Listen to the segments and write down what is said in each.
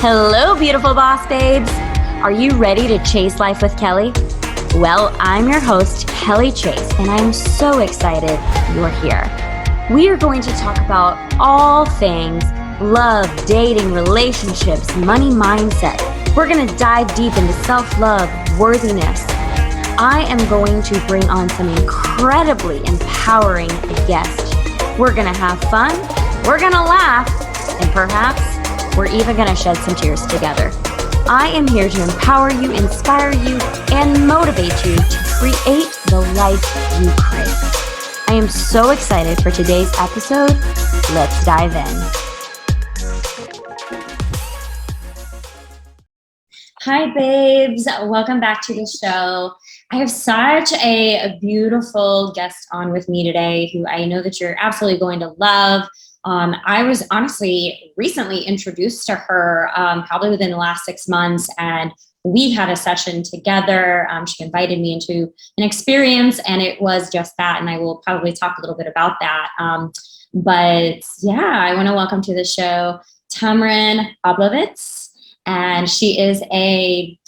Hello, beautiful boss babes. Are you ready to chase life with Kelly? Well, I'm your host, Kelly Chase, and I'm so excited you're here. We are going to talk about all things love, dating, relationships, money mindset. We're going to dive deep into self-love, worthiness. I am going to bring on some incredibly empowering guests. We're going to have fun, we're going to laugh, and perhaps we're even going to shed some tears together. I am here to empower you, inspire you, and motivate you to create the life you crave. I am so excited for today's episode. Let's dive in. Hi, babes. Welcome back to the show. I have such a beautiful guest on with me today who I know that you're absolutely going to love. I was honestly recently introduced to her probably within the last 6 months, and we had a session together. She invited me into an experience, and it was just that, and I will probably talk a little bit about that. But yeah, I want to welcome to the show Tamarin Oblowitz, and she is a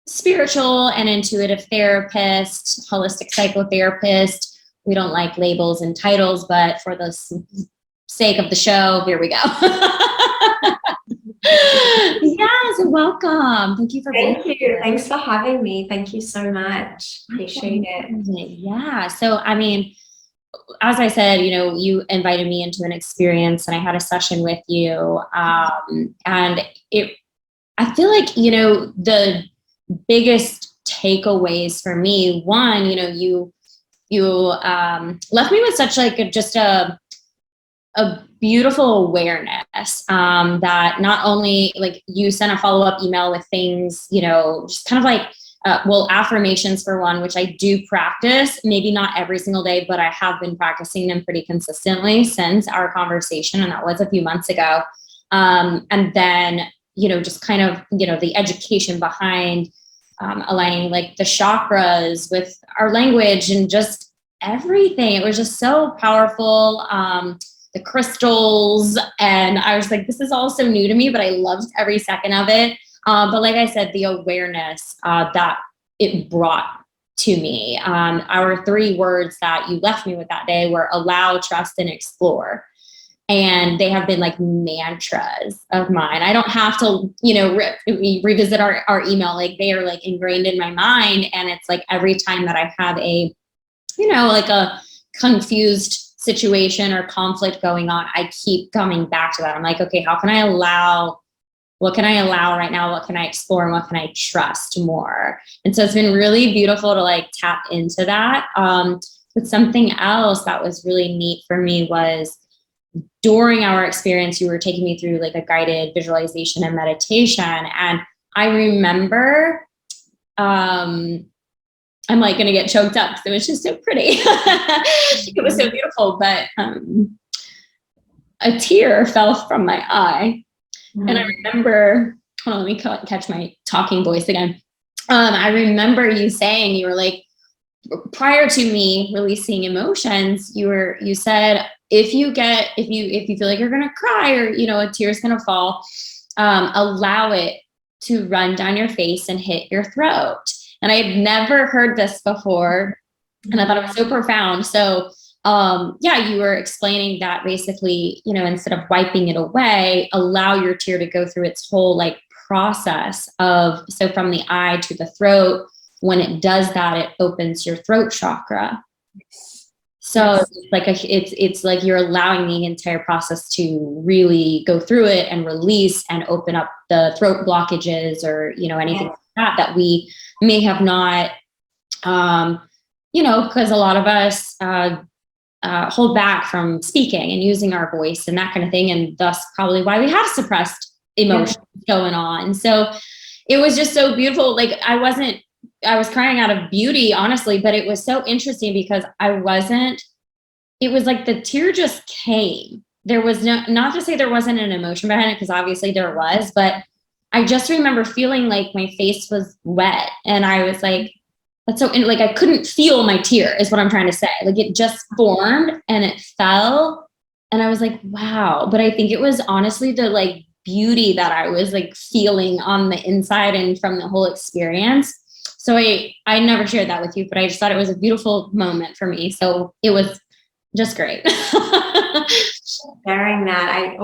spiritual and intuitive therapist, holistic psychotherapist. We don't like labels and titles, but for the sake of the show, here we go. Yes, welcome. Thank you for being here. Thanks for having me. Thank you so much. Appreciate it. Yeah. So, I mean, as I said, you invited me into an experience and I had a session with you. And I feel like, the biggest takeaways for me, one, you left me with such a beautiful awareness that not only like you sent a follow-up email with things, just kind of like, affirmations for one, which I do practice, maybe not every single day, but I have been practicing them pretty consistently since our conversation. And that was a few months ago. And then, just kind of, the education behind aligning like the chakras with our language and just everything. It was just so powerful. The crystals, and I was like, this is all so new to me, but I loved every second of it. But like I said, the awareness that it brought to me, our 3 words that you left me with that day were allow, trust, and explore. And they have been like mantras of mine. I don't have to, revisit our email. Like they are like ingrained in my mind. And it's like every time that I have a, like a confused situation or conflict going on, I keep coming back to that. I'm like, okay, what can I allow right now? What can I explore? And what can I trust more? And so it's been really beautiful to like tap into that. But something else that was really neat for me was during our experience, you were taking me through like a guided visualization and meditation. And I remember, I'm like going to get choked up because it was just so pretty. It was so beautiful, but a tear fell from my eye. And I remember, hold on, let me catch my talking voice again. I remember you saying, you were like, prior to me releasing emotions, you said, if you feel like you're going to cry or, a tear's going to fall, allow it to run down your face and hit your throat. And I had never heard this before. And I thought it was so profound. So, you were explaining that basically, instead of wiping it away, allow your tear to go through its whole like process so from the eye to the throat. When it does that, it opens your throat chakra. So it's like you're allowing the entire process to really go through it and release and open up the throat blockages or, anything like that we may have not, because a lot of us hold back from speaking and using our voice and that kind of thing. And thus probably why we have suppressed emotions going on. So it was just so beautiful. Like I was crying out of beauty, honestly, but it was so interesting because it was like the tear just came. There was not to say there wasn't an emotion behind it, because obviously there was, but I just remember feeling like my face was wet and I was like, that's so, like I couldn't feel my tear is what I'm trying to say. Like it just formed and it fell and I was like, wow. But I think it was honestly the like beauty that I was like feeling on the inside and from the whole experience. So I never shared that with you, but I just thought it was a beautiful moment for me. So it was just great. Sharing that.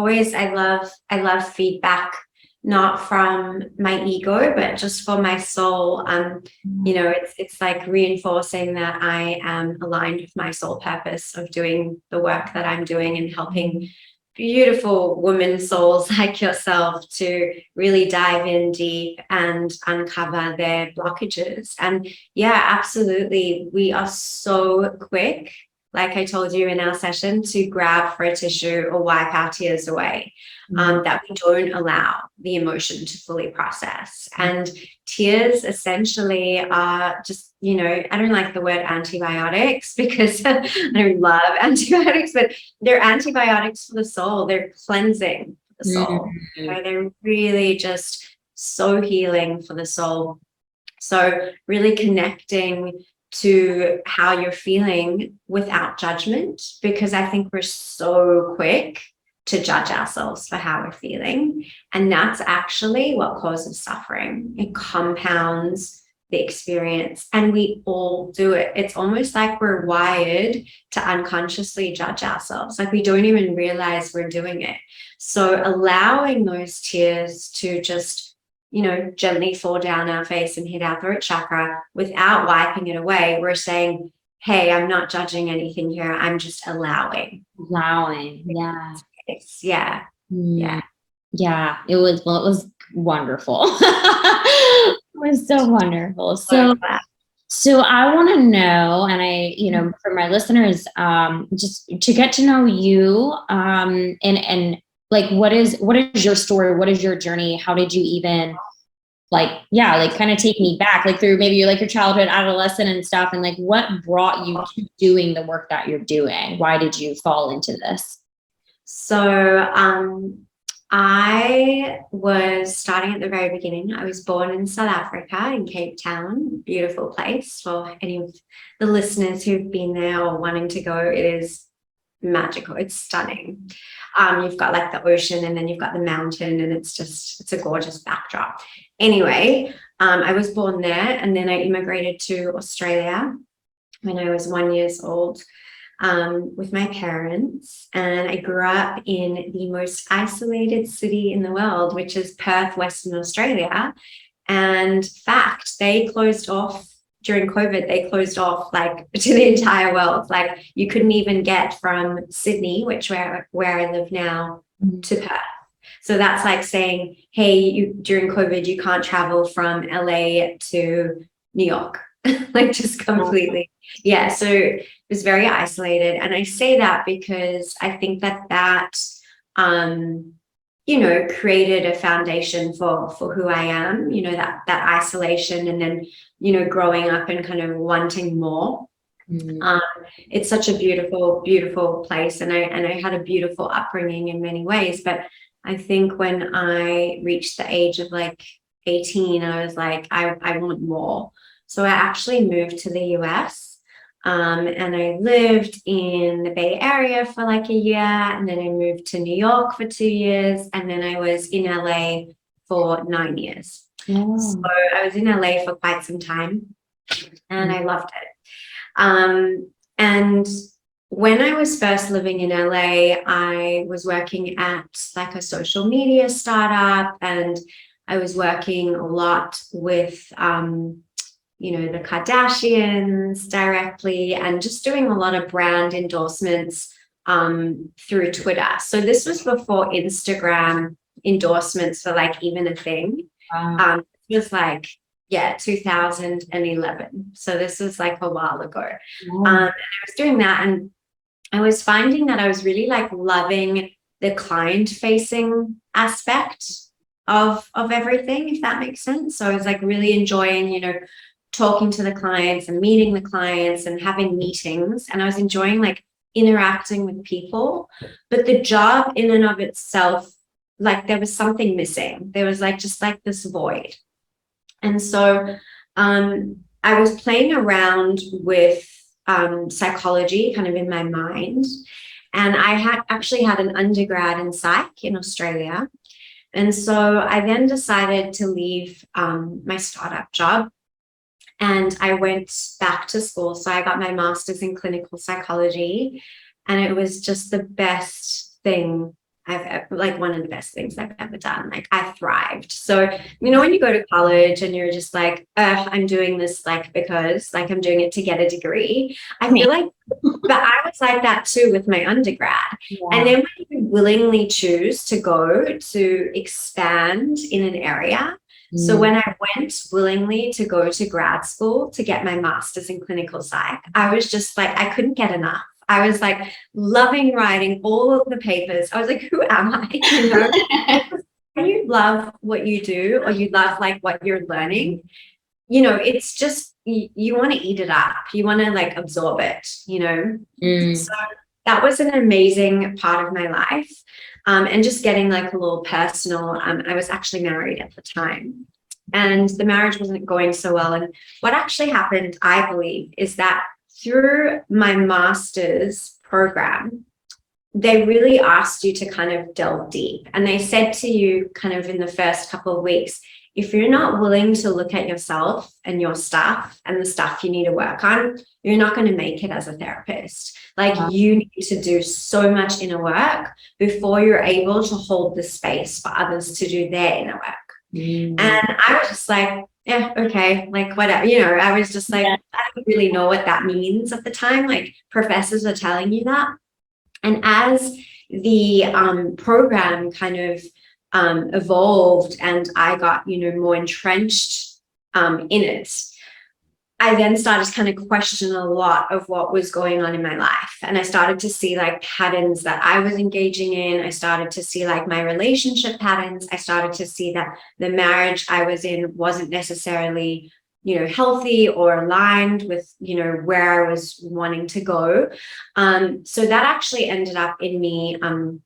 I love feedback, not from my ego, but just for my soul. It's like reinforcing that I am aligned with my soul purpose of doing the work that I'm doing and helping beautiful women souls like yourself to really dive in deep and uncover their blockages. And yeah, absolutely. We are so quick, like I told you in our session, to grab for a tissue or wipe our tears away, that we don't allow the emotion to fully process. And tears essentially are just, I don't like the word antibiotics because I don't love antibiotics, but they're antibiotics for the soul. They're cleansing for the soul. They're really just so healing for the soul. So really connecting to how you're feeling without judgment, because I think we're so quick to judge ourselves for how we're feeling. And that's actually what causes suffering. It compounds the experience, and we all do it. It's almost like we're wired to unconsciously judge ourselves. Like we don't even realize we're doing it. So allowing those tears to just gently fall down our face and hit our throat chakra without wiping it away. We're saying, hey, I'm not judging anything here. I'm just allowing. Yeah. Yeah. Yeah. It was wonderful. It was so wonderful. So I want to know, and for my listeners, just to get to know you, and like, what is your story? What is your journey? How did you even kind of take me back, like through maybe like your childhood, adolescent and stuff. And like, what brought you to doing the work that you're doing? Why did you fall into this? So, I was starting at the very beginning. I was born in South Africa, in Cape Town, beautiful place. For any of the listeners who've been there or wanting to go, it is magical. It's stunning. You've got like the ocean, and then you've got the mountain, and it's a gorgeous backdrop. Anyway, I was born there, and then I immigrated to Australia when I was 1 year old, with my parents, and I grew up in the most isolated city in the world, which is Perth, Western Australia. And fact, they closed off during COVID. They closed off like to the entire world. Like you couldn't even get from Sydney, where I live now, to Perth. So that's like saying, hey, during COVID, you can't travel from LA to New York, like just completely. Yeah. So it was very isolated. And I say that because I think that created a foundation for who I am, that isolation, and then, growing up and kind of wanting more. It's such a beautiful, beautiful place. And I had a beautiful upbringing in many ways. But I think when I reached the age of like 18, I was like, I want more. So I actually moved to the US, and I lived in the Bay Area for like a year, and then I moved to New York for 2 years, and then I was in LA for 9 years. Oh. So I was in LA for quite some time, and I loved it. And when I was first living in LA, I was working at like a social media startup, and I was working a lot with, the Kardashians directly, and just doing a lot of brand endorsements through Twitter. So this was before Instagram endorsements were like even a thing. It was like, 2011. So this was like a while ago. And I was doing that, and I was finding that I was really like loving the client facing aspect of everything, if that makes sense. So I was like really enjoying, talking to the clients and meeting the clients and having meetings. And I was enjoying like interacting with people. But the job in and of itself, like there was something missing. There was like just like this void. And so I was playing around with psychology kind of in my mind. And I had actually had an undergrad in psych in Australia. And so I then decided to leave my startup job, and I went back to school. So I got my master's in clinical psychology, and it was just the best thing like one of the best things I've ever done. Like I thrived. So, when you go to college and you're just like, I'm doing this like because like I'm doing it to get a degree. I feel like, but I was like that too with my undergrad. Yeah. And then when you willingly choose to go to expand in an area. So when I went willingly to go to grad school to get my master's in clinical psych, I was just like, I couldn't get enough. I was like loving writing all of the papers. I was like, who am I? When you love what you do, or you love like what you're learning, it's just, you want to eat it up. You want to like absorb it, So that was an amazing part of my life. And just getting like a little personal, I was actually married at the time, and the marriage wasn't going so well. And what actually happened, I believe, is that through my master's program, they really asked you to kind of delve deep. And they said to you kind of in the first couple of weeks, if you're not willing to look at yourself and your stuff and the stuff you need to work on, you're not going to make it as a therapist. Like you need to do so much inner work before you're able to hold the space for others to do their inner work. And I was just like, yeah, okay, like whatever, I was just like, I don't really know what that means at the time. Like professors are telling you that. And as the program kind of evolved and I got, more entrenched in it, I then started to kind of question a lot of what was going on in my life. And I started to see like patterns that I was engaging in. I started to see like my relationship patterns. I started to see that the marriage I was in wasn't necessarily, healthy or aligned with, where I was wanting to go. So that actually ended up in me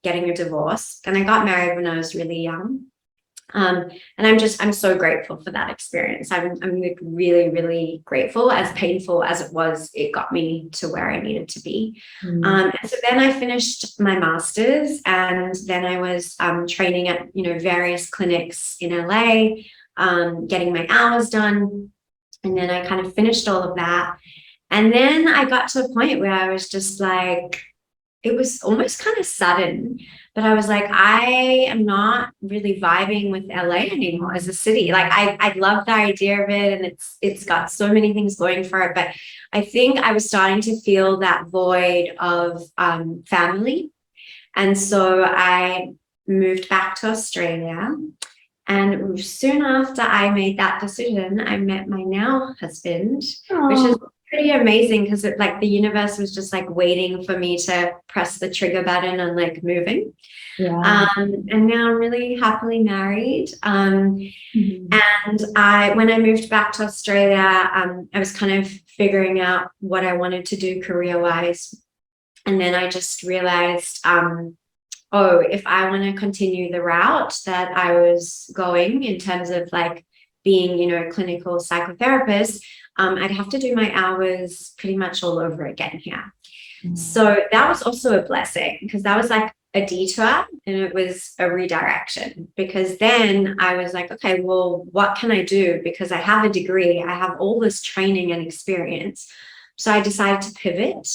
getting a divorce. And I got married when I was really young. And I'm so grateful for that experience. I'm like really, really grateful. As painful as it was, it got me to where I needed to be. And so then I finished my master's, and then I was training at, various clinics in LA, getting my hours done. And then I kind of finished all of that. And then I got to a point where I was just like, it was almost kind of sudden, but I was like, I am not really vibing with LA anymore as a city. Like I love the idea of it, and it's got so many things going for it. But I think I was starting to feel that void of family. And so I moved back to Australia. And soon after I made that decision, I met my now husband, which is pretty amazing because like the universe was just like waiting for me to press the trigger button and like moving. And now I'm really happily married. And when I moved back to Australia, I was kind of figuring out what I wanted to do career-wise. And then I just realized, if I want to continue the route that I was going in terms of like being, a clinical psychotherapist, I'd have to do my hours pretty much all over again here. So that was also a blessing, because that was like a detour and it was a redirection, because then I was like, okay, well, what can I do? Because I have a degree, I have all this training and experience. So I decided to pivot,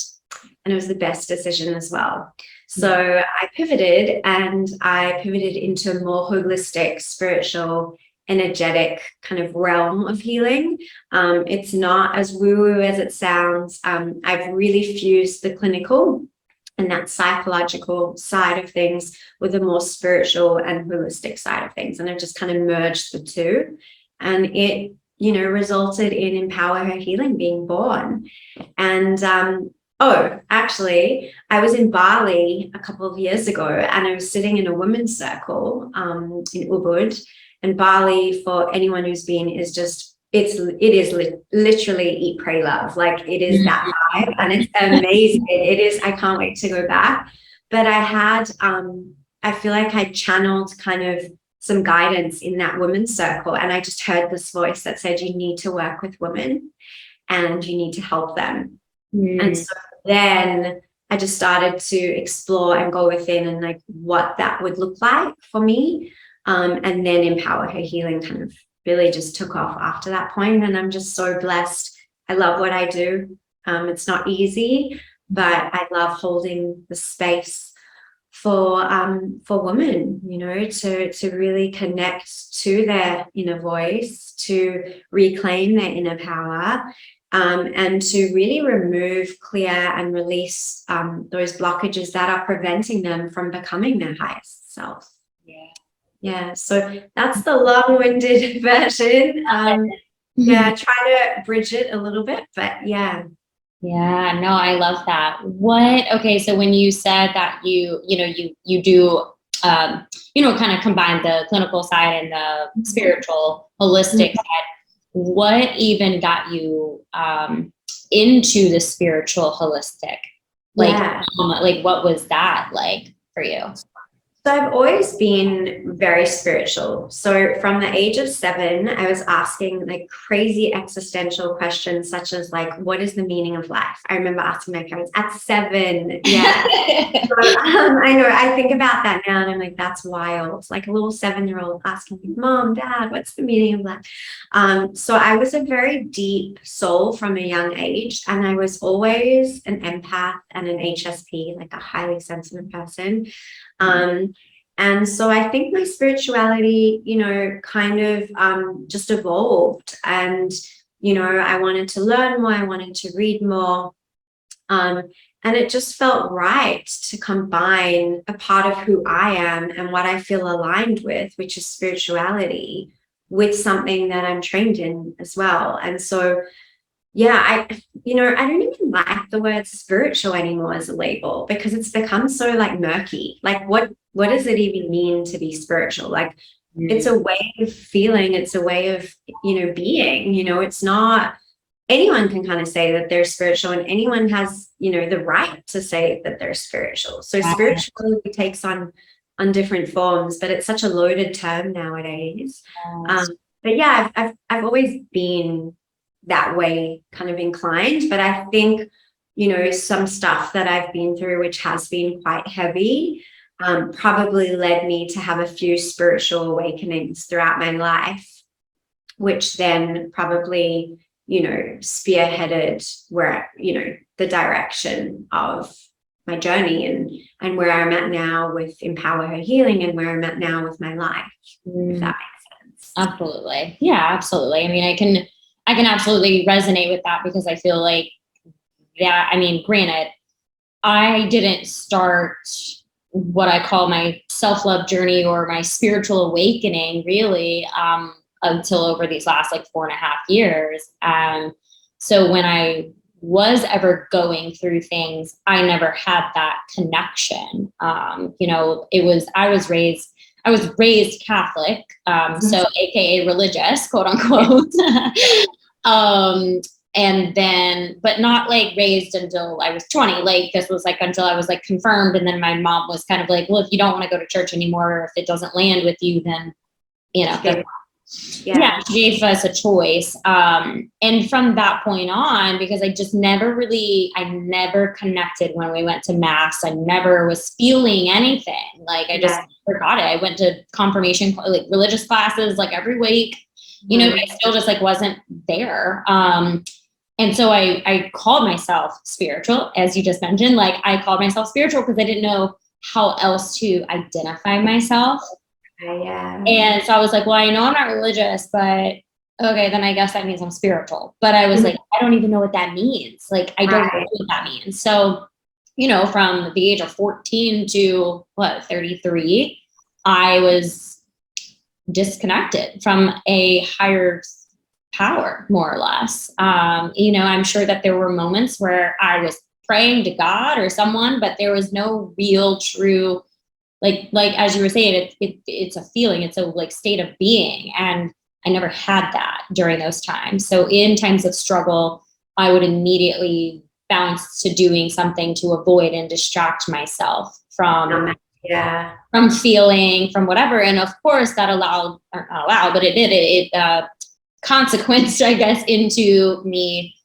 and it was the best decision as well. So I pivoted, and I pivoted into a more holistic, spiritual, energetic kind of realm of healing. It's not as woo-woo as it sounds. I've really fused the clinical and that psychological side of things with a more spiritual and holistic side of things. And I've just kind of merged the two. And it, resulted in Empower Her Healing being born. And actually, I was in Bali a couple of years ago, and I was sitting in a women's circle in Ubud. And Bali, for anyone who's been, is just, it is literally eat, pray, love. Like it is that vibe, and it's amazing. It is, I can't wait to go back. But I had, I feel like I channeled kind of some guidance in that women's circle. And I just heard this voice that said, you need to work with women and you need to help them. And so then I just started to explore and go within and like what that would look like for me. And then Empower Her Healing kind of really just took off after that point. And I'm just so blessed. I love what I do. It's not easy, but I love holding the space for women, you know, to really connect to their inner voice, to reclaim their inner power, and to really remove, clear, and release those blockages that are preventing them from becoming their highest self. Yeah, so that's the long-winded version. Yeah, try to bridge it a little bit, but yeah. Yeah, no, I love that. Okay, so when you said that you do, kind of combine the clinical side and the spiritual, holistic side, what even got you into the spiritual holistic? Like what was that like for you? So I've always been very spiritual. So from the age of 7, I was asking like crazy existential questions, such as like, what is the meaning of life? I remember asking my parents at 7. Yeah. So, I know, I think about that now and I'm like, that's wild. Like a little 7-year-old asking me, Mom, Dad, what's the meaning of life? So I was a very deep soul from a young age, and I was always an empath and an HSP, like a highly sensitive person. And so I think my spirituality, you know, kind of just evolved, and, you know, I wanted to learn more, I wanted to read more. And it just felt right to combine a part of who I am and what I feel aligned with, which is spirituality, with something that I'm trained in as well. And so yeah, I don't even like the word spiritual anymore as a label, because it's become so like murky. Like what does it even mean to be spiritual? Like it's a way of feeling, it's a way of, you know, being, you know, it's not, anyone can kind of say that they're spiritual, and anyone has, you know, the right to say that they're spiritual. So spirituality takes on different forms, but it's such a loaded term nowadays. But yeah, I've always been that way kind of inclined, but I think, you know, some stuff that I've been through, which has been quite heavy, probably led me to have a few spiritual awakenings throughout my life, which then probably, you know, spearheaded where, you know, the direction of my journey and where I'm at now with Empower Her Healing, and where I'm at now with my life, if that makes sense. Absolutely. Yeah, absolutely. I mean, I can absolutely resonate with that, because I feel like that, I mean, granted, I didn't start what I call my self-love journey or my spiritual awakening really until over these last like 4.5 years. So when I was ever going through things, I never had that connection. You know, I was raised Catholic, so AKA religious, quote unquote. And then, but not like raised until I was 20. Like this was like until I was like confirmed. And then my mom was kind of like, well, if you don't want to go to church anymore, or if it doesn't land with you, then, you know, she gave us a choice. And from that point on, because I never connected when we went to mass. I never was feeling anything. Like I just forgot it. I went to confirmation, like religious classes, like every week, you know, I still just like wasn't there. And so I called myself spiritual, as you just mentioned. Like I called myself spiritual because I didn't know how else to identify myself. And so I was like, well, I know I'm not religious, but okay, then I guess that means I'm spiritual. But I was like, I don't even know what that means. Like, I don't know what that means. So, you know, from the age of 14 to 33, I was disconnected from a higher power, more or less. You know, I'm sure that there were moments where I was praying to God or someone, but there was no real true, like as you were saying, it's a feeling, it's a like state of being. And I never had that during those times. So in times of struggle, I would immediately bounce to doing something to avoid and distract myself from feeling, from whatever. And of course that it consequenced, I guess, into me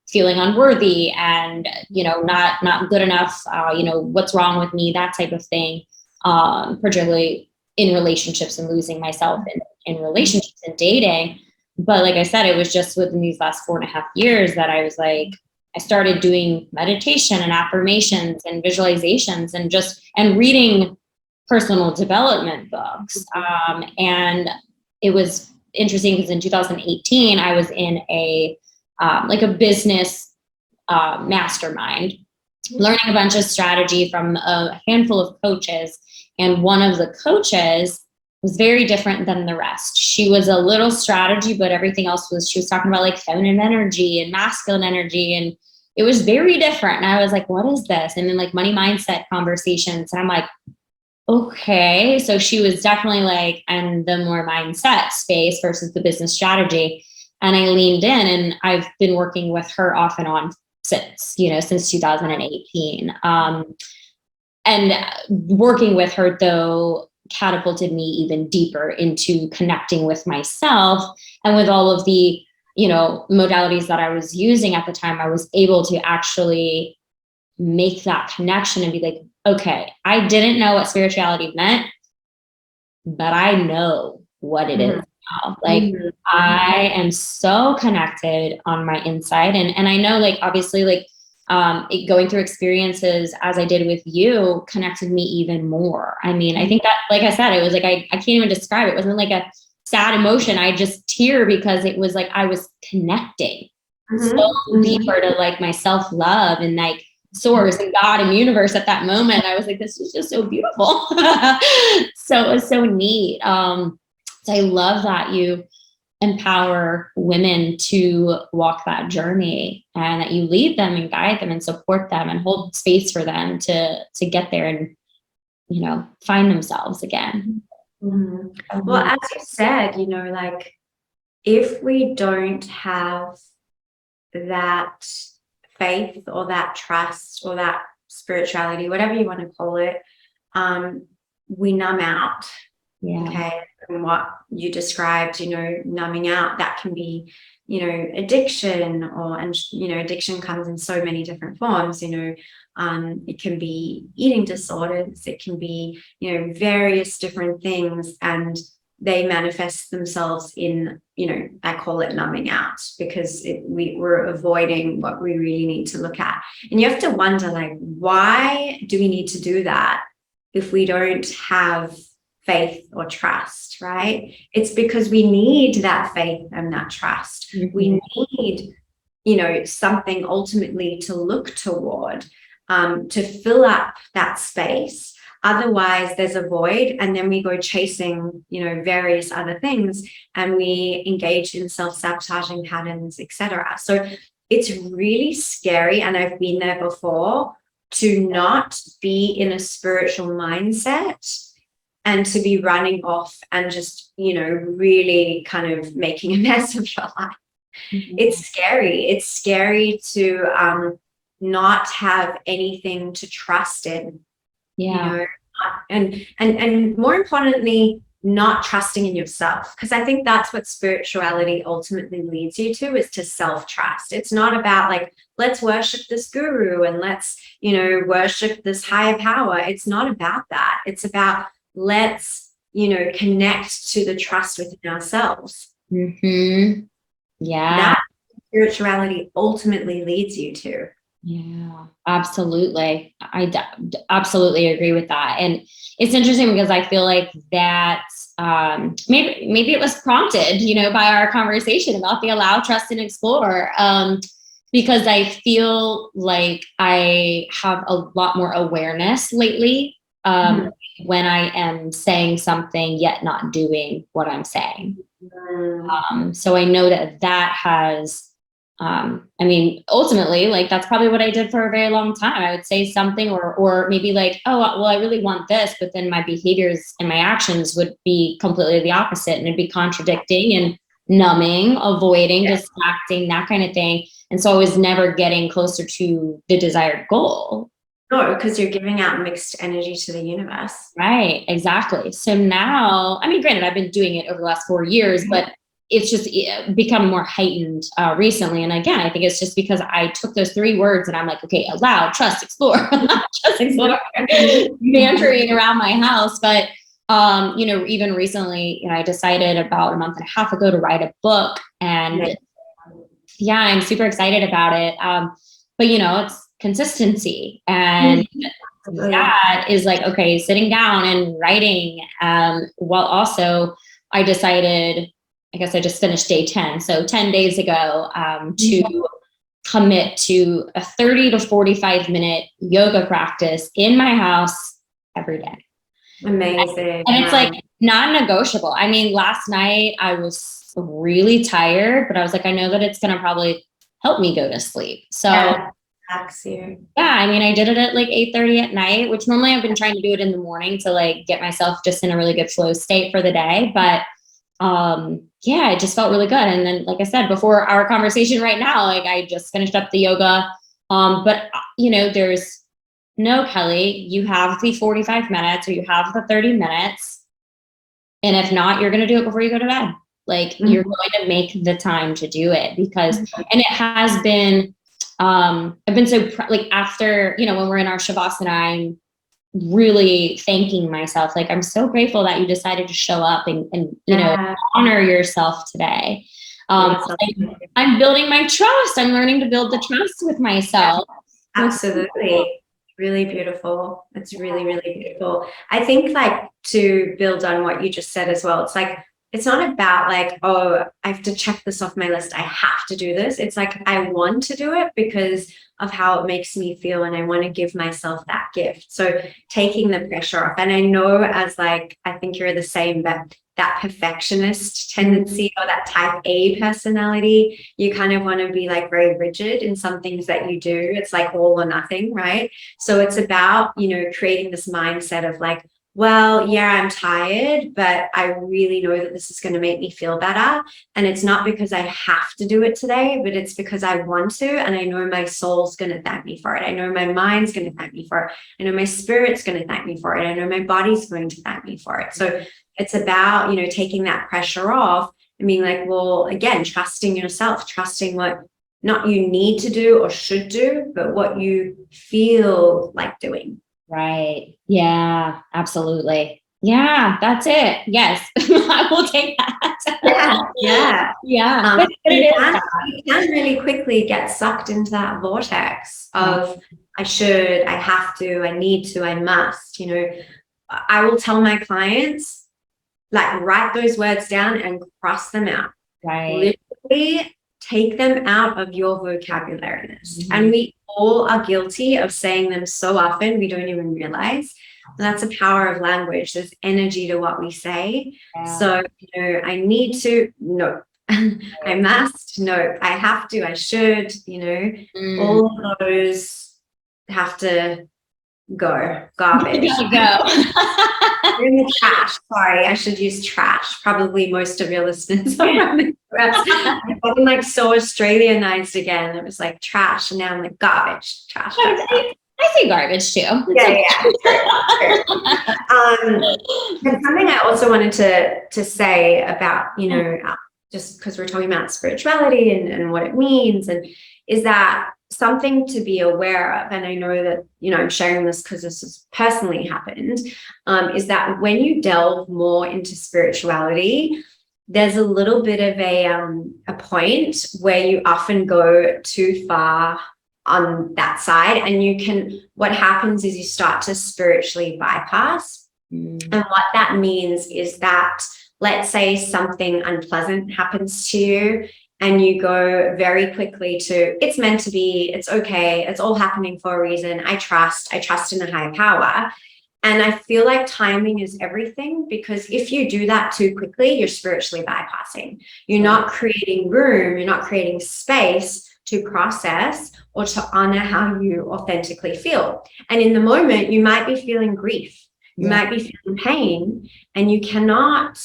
feeling unworthy and, you know, not good enough, you know, what's wrong with me, that type of thing. Particularly in relationships and losing myself in relationships and dating. But like I said, it was just within these last 4.5 years that I was like, I started doing meditation and affirmations and visualizations and reading personal development books. And it was interesting because in 2018, I was in a business mastermind, learning a bunch of strategy from a handful of coaches. And one of the coaches was very different than the rest. She was a little strategy, but everything else she was talking about like feminine energy and masculine energy. And it was very different. And I was like, what is this? And then like money mindset conversations. And I'm like, okay. So she was definitely like, and the more mindset space versus the business strategy. And I leaned in, and I've been working with her off and on since 2018. And working with her, though, catapulted me even deeper into connecting with myself, and with all of the, modalities that I was using at the time, I was able to actually make that connection and be like, okay, I didn't know what spirituality meant, but I know what it is now. Like, I am so connected on my inside. And I know, like, obviously, like, going through experiences as I did with you connected me even more. I mean, I think that, like I said, it was like, I can't even describe it. It wasn't like a sad emotion. I just tear because it was like, I was connecting so deeper to like my self-love and like source and God and universe at that moment. I was like, this is just so beautiful. So it was so neat. So I love that you empower women to walk that journey, and that you lead them and guide them and support them and hold space for them to get there and, find themselves again. Well, as you said, like, if we don't have that faith or that trust or that spirituality, whatever you want to call it, we numb out. Yeah. Okay. And what you described, numbing out, that can be, addiction, addiction comes in so many different forms. It can be eating disorders, it can be, various different things, and they manifest themselves in, I call it numbing out, because we're avoiding what we really need to look at. And you have to wonder, like, why do we need to do that if we don't have faith or trust, right? It's because we need that faith and that trust. We need, something ultimately to look toward, to fill up that space. Otherwise, there's a void, and then we go chasing, various other things, and we engage in self-sabotaging patterns, etc. So it's really scary, and I've been there before, to not be in a spiritual mindset and to be running off and just, really kind of making a mess of your life. It's scary. It's scary to not have anything to trust in. Yeah. And more importantly, not trusting in yourself. Because I think that's what spirituality ultimately leads you to, is to self-trust. It's not about like, let's worship this guru and let's, worship this higher power. It's not about that. It's about, let's, connect to the trust within ourselves. Yeah. That spirituality ultimately leads you to. Yeah, absolutely. I absolutely agree with that. And it's interesting because I feel like that maybe it was prompted, by our conversation about the allow, trust, and explore. Because I feel like I have a lot more awareness lately when I am saying something yet not doing what I'm saying. So I know that has, ultimately, like, that's probably what I did for a very long time. I would say something or maybe like, oh, well, I really want this, but then my behaviors and my actions would be completely the opposite, and it'd be contradicting and numbing, avoiding, distracting, that kind of thing. And so I was never getting closer to the desired goal. No, because you're giving out mixed energy to the universe. Right, exactly. So now, granted, I've been doing it over the last 4 years, but it's just become more heightened recently. And again, I think it's just because I took those 3 words and I'm like, okay, allow, trust, explore, trust, explore, mantering around my house. But Even recently, I decided about a month and a half ago to write a book, and yeah, I'm super excited about it. But it's consistency, and that is like, okay, sitting down and writing. While also I decided, I guess I just finished day 10. So 10 days ago, to commit to a 30 to 45-minute yoga practice in my house every day. Amazing. And it's like non-negotiable. I mean, last night I was really tired, but I was like, I know that it's going to probably help me go to sleep. So yeah, I mean, I did it at like 8:30 at night, which normally I've been trying to do it in the morning to like get myself just in a really good flow state for the day. But it just felt really good. And then, like I said, before our conversation right now, like I just finished up the yoga. But there's no, Kelly, you have the 45 minutes or you have the 30 minutes. And if not, you're going to do it before you go to bed. Like you're going to make the time to do it because, and it has been, I've been so like after, when we're in our Shavasana, I'm really thanking myself. Like, I'm so grateful that you decided to show up and honor yourself today. I'm building my trust. I'm learning to build the trust with myself. Absolutely. Really beautiful. It's really, really beautiful. I think like to build on what you just said as well, it's like, it's not about like, oh, I have to check this off my list. I have to do this. It's like, I want to do it because of how it makes me feel. And I want to give myself that gift. So taking the pressure off. And I know as like, I think you're the same, but that perfectionist tendency or that type A personality, you kind of want to be like very rigid in some things that you do. It's like all or nothing, right? So it's about, creating this mindset of like, well, yeah, I'm tired, but I really know that this is going to make me feel better. And it's not because I have to do it today, but it's because I want to. And I know my soul's going to thank me for it. I know my mind's going to thank me for it. I know my spirit's going to thank me for it. I know my body's going to thank me for it. So it's about, taking that pressure off and being like, well, again, trusting yourself, trusting what not you need to do or should do, but what you feel like doing. Right. Yeah, absolutely. Yeah, that's it. Yes, I will take that. Yeah. You can really quickly get sucked into that vortex of I should, I have to, I need to, I must. I will tell my clients, like, write those words down and cross them out. Right. Literally take them out of your vocabulary list. And we all are guilty of saying them so often we don't even realize. And that's the power of language. There's energy to what we say. So, I need to, no. I must, no. I have to, I should, all of those have to go. Garbage. Go. In the trash. Sorry, I should use trash. Probably most of your listeners are from the US. I've gotten like so Australianized again. It was like trash, and now I'm like garbage, trash. I say garbage too. Yeah. And something I also wanted to say about, just because we're talking about spirituality and what it means, and is that something to be aware of, and I know that, I'm sharing this because this has personally happened, is that when you delve more into spirituality, there's a little bit of a point where you often go too far on that side, and what happens is you start to spiritually bypass. And what that means is that, let's say something unpleasant happens to you, and you go very quickly to, it's meant to be, it's okay, it's all happening for a reason. I trust in a higher power. And I feel like timing is everything, because if you do that too quickly, you're spiritually bypassing. You're not creating room, you're not creating space to process or to honor how you authentically feel. And in the moment, you might be feeling grief, you might be feeling pain, and you cannot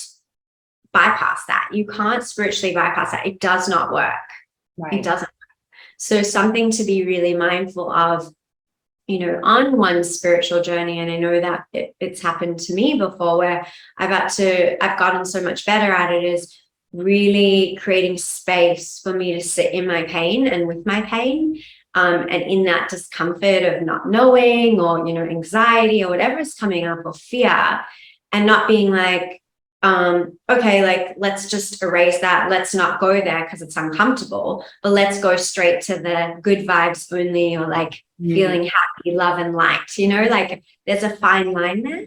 bypass that. You can't spiritually bypass that. It does not work. Right. It doesn't work. So something to be really mindful of, on one's spiritual journey. And I know that it's happened to me before, where I've gotten so much better at it, is really creating space for me to sit in my pain and with my pain. And in that discomfort of not knowing, or, anxiety or whatever is coming up, or fear, and not being like, okay, like, let's just erase that. Let's not go there because it's uncomfortable, but let's go straight to the good vibes only, or like feeling happy, love, and liked, like there's a fine line there.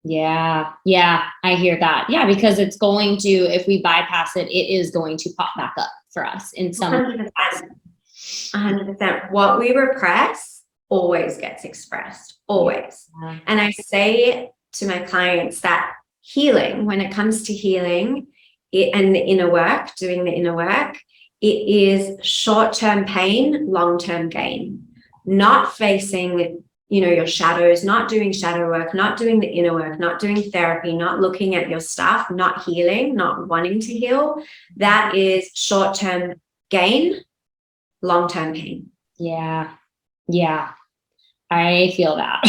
Yeah. Yeah. I hear that. Yeah. Because it's going to, if we bypass it, it is going to pop back up for us in some 100%. 100%. What we repress always gets expressed, always. Yeah. And I say to my clients that healing, when it comes to healing and the inner work, doing the inner work, it is short-term pain, long-term gain. Not facing, your shadows, not doing shadow work, not doing the inner work, not doing therapy, not looking at your stuff, not healing, not wanting to heal. That is short-term gain, long-term pain. Yeah. Yeah. I feel that.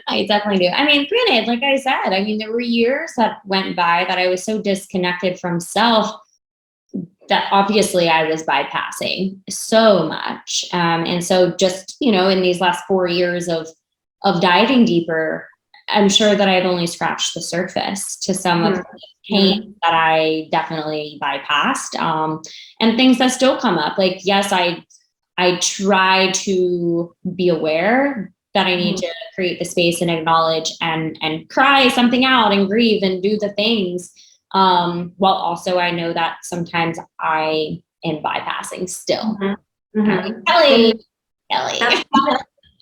I definitely do. I mean, granted, like I said, there were years that went by that I was so disconnected from self that obviously I was bypassing so much. And so just, in these last 4 years of diving deeper, I'm sure that I've only scratched the surface to some of the pain that I definitely bypassed. And things that still come up. Like, yes, I try to be aware that I need to create the space and acknowledge and cry something out and grieve and do the things. While also I know that sometimes I am bypassing still. Kelly.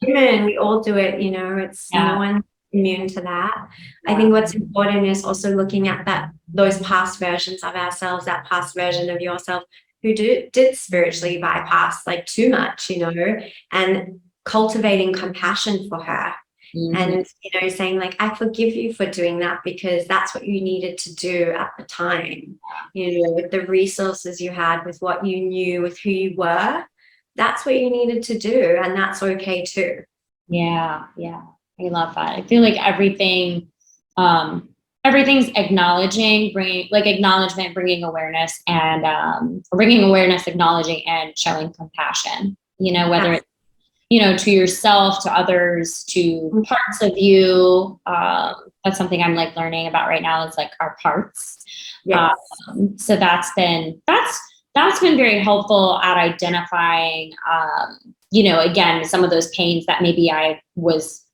Human, we all do it, it's no one immune to that. I think what's important is also looking at those past versions of ourselves, that past version of yourself who did spiritually bypass like too much, and cultivating compassion for her. And saying like, I forgive you for doing that because that's what you needed to do at the time, with the resources you had, with what you knew, with who you were. That's what you needed to do, and that's okay too. Yeah. I love that. I feel like everything's acknowledging, acknowledgement, bringing awareness, and bringing awareness, acknowledging, and showing compassion. Whether it's to yourself, to others, to parts of you. That's something I'm like learning about right now. Is like our parts. Yes. So that's been very helpful at identifying, again, some of those pains that maybe I was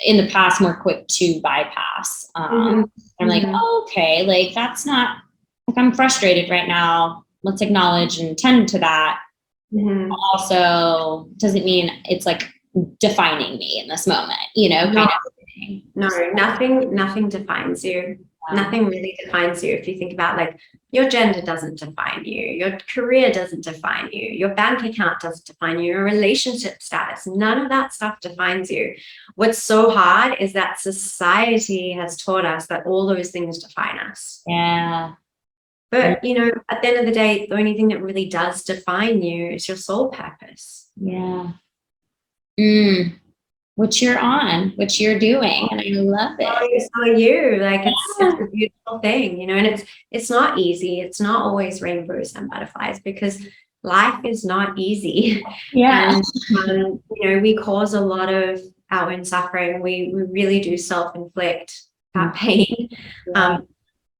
in the past more quick to bypass. I'm like, okay, like that's not, like I'm frustrated right now. Let's acknowledge and tend to that. Also doesn't mean it's like defining me in this moment, kind of thing. No, nothing defines you. Nothing really defines you. If you think about like your gender doesn't define you, your career doesn't define you, your bank account doesn't define you, your relationship status, none of that stuff defines you. What's so hard is that society has taught us that all those things define us. Yeah. But, at the end of the day, the only thing that really does define you is your soul purpose. Yeah. Which you're on, which you're doing. And I love it. So are you. Like, it's a beautiful thing, and it's not easy. It's not always rainbows and butterflies because life is not easy. Yeah. And, we cause a lot of our own suffering. We really do self-inflict that pain.